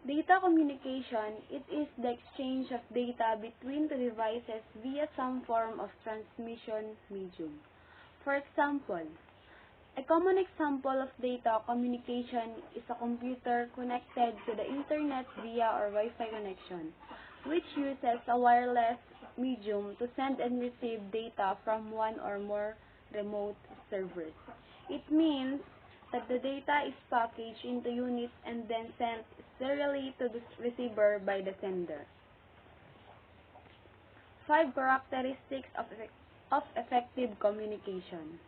Data communication, it is the exchange of data between two devices via some form of transmission medium. For example, a common example of data communication is a computer connected to the internet via or Wi-Fi connection, which uses a wireless medium to send and receive data from one or more remote servers. It means that the data is packaged into units and then sent serially to the receiver by the sender. 5 characteristics of effective communication.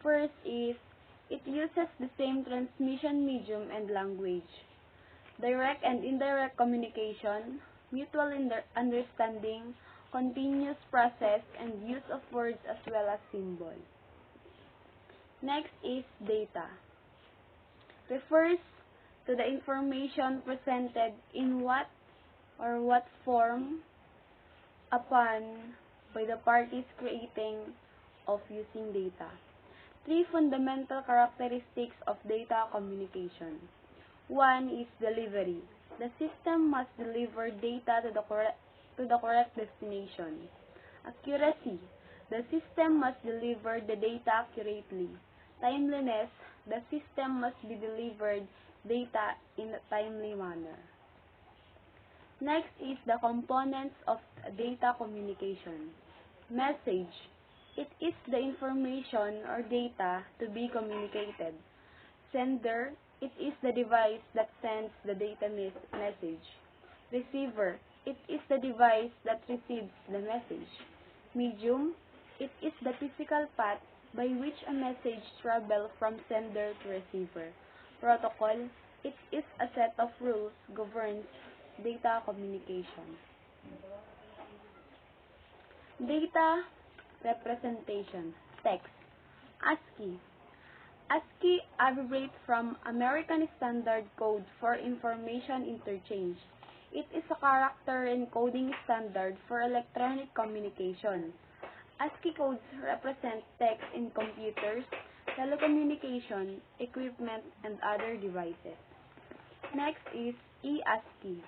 First is, it uses the same transmission medium and language. Direct and indirect communication, mutual understanding, continuous process, and use of words as well as symbols. Next is data. Refers to the information presented in what form upon by the parties creating of using data. 3 fundamental characteristics of data communication. 1 is delivery. The system must deliver data to the correct destination. Accuracy. The system must deliver the data accurately. Timeliness. The system must be delivered data in a timely manner. Next is the components of data communication. Message. It is the information or data to be communicated. Sender. It is the device that sends the data message. Receiver. It is the device that receives the message. Medium. It is the physical path by which a message travels from sender to receiver. Protocol. It is a set of rules governs data communication. Data representation. Text. ASCII. ASCII abbreviates from American Standard Code for Information Interchange. It is a character encoding standard for electronic communication. ASCII codes represent text in computers, telecommunication, equipment, and other devices. Next is eASCII.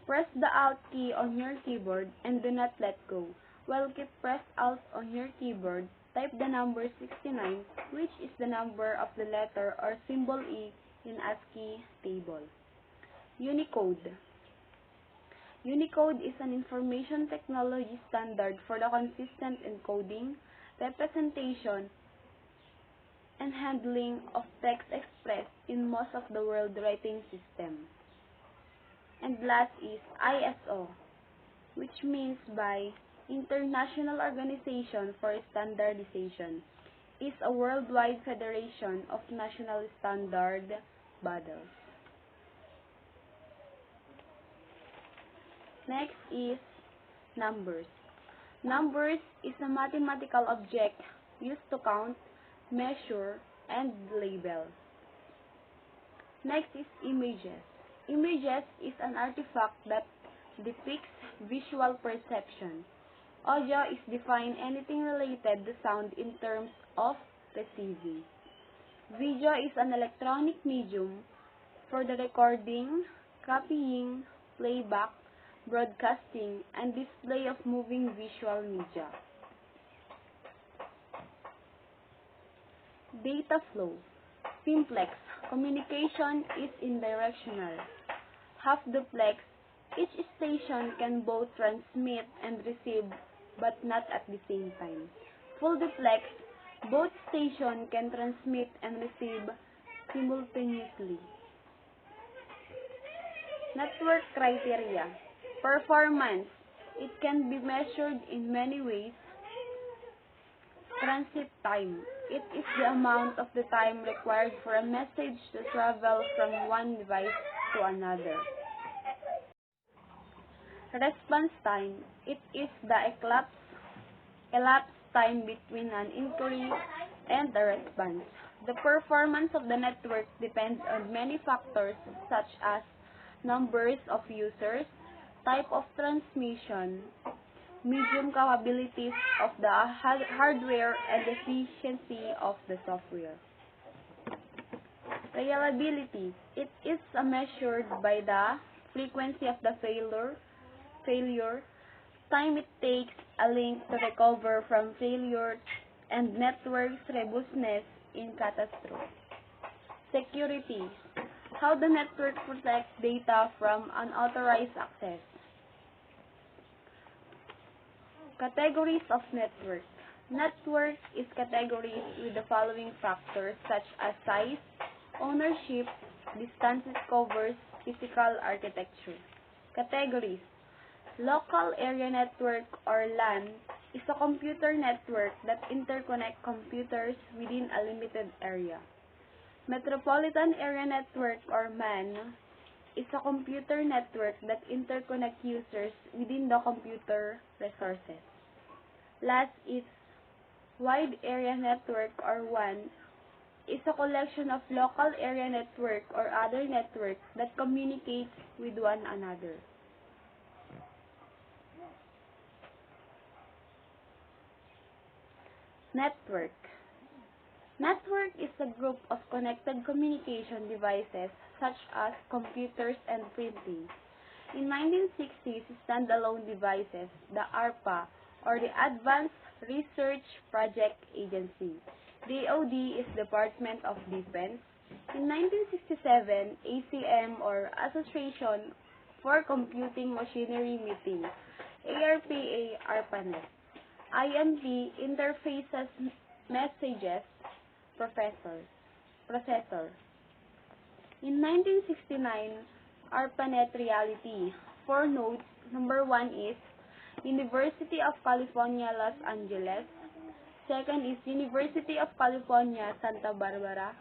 Press the Alt key on your keyboard and do not let go. While keep pressed Alt on your keyboard, type the number 69, which is the number of the letter or symbol E in ASCII table. Unicode. Unicode is an information technology standard for the consistent encoding, representation, and handling of text expressed in most of the world writing system. And last is ISO, which means by International Organization for Standardization, is a worldwide federation of national standard bodies. Next is numbers. Numbers is a mathematical object used to count, measure, and label. Next is images. Images is an artifact that depicts visual perception. Audio is defined anything related to sound in terms of receiving. Video is an electronic medium for the recording, copying, playback, broadcasting, and display of moving visual media. Data flow. Simplex. Communication is unidirectional. Half-duplex. Each station can both transmit and receive, but not at the same time. Full-duplex. Both stations can transmit and receive simultaneously. Network criteria. Performance. It can be measured in many ways. Transit time. It is the amount of the time required for a message to travel from one device to another. Response time. It is the elapsed time between an inquiry and a response. The performance of the network depends on many factors such as numbers of users, type of transmission, medium capabilities of the hardware, and efficiency of the software. Reliability. It is a measured by the frequency of the failure, time it takes a link to recover from failure, and network's robustness in catastrophe. Security. How the network protects data from unauthorized access. Categories of network. Network is categorized with the following factors such as size, ownership, distance it covers, physical architecture. Categories. Local Area Network or LAN is a computer network that interconnects computers within a limited area. Metropolitan Area Network or MAN is a computer network that interconnects users within the computer resources. Last is Wide Area Network or WAN is a collection of local area network or other network that communicates with one another. Network. Network is a group of connected communication devices such as computers and printing. In 1960s, standalone devices, the ARPA or the Advanced Research Project Agency. DoD is Department of Defense. In 1967, ACM or Association for Computing Machinery Meeting. ARPA, ARPANET. IMP interfaces messages processor. In 1969, ARPANET Reality. 4 nodes. Number 1 is University of California, Los Angeles. Second is University of California, Santa Barbara.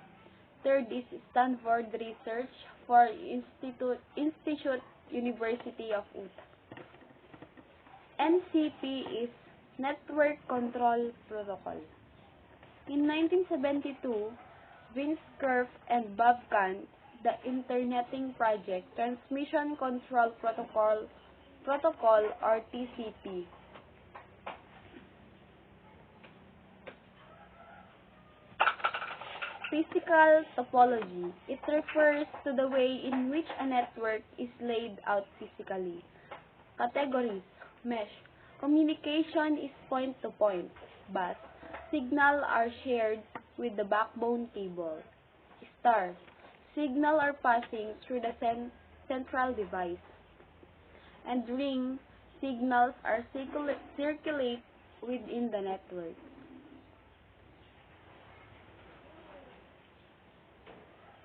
Third is Stanford Research for Institute University of Utah. NCP is Network Control Protocol. In 1972, Vince Cerf and Bob Kahn, the Interneting Project Transmission Control Protocol or TCP. Physical topology. It refers to the way in which a network is laid out physically. Categories. Mesh. Communication is point-to-point. Bus. Signal are shared with the backbone cable. Star. Signal are passing through the central device. And ring. Signals are circulate within the network.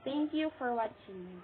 Thank you for watching.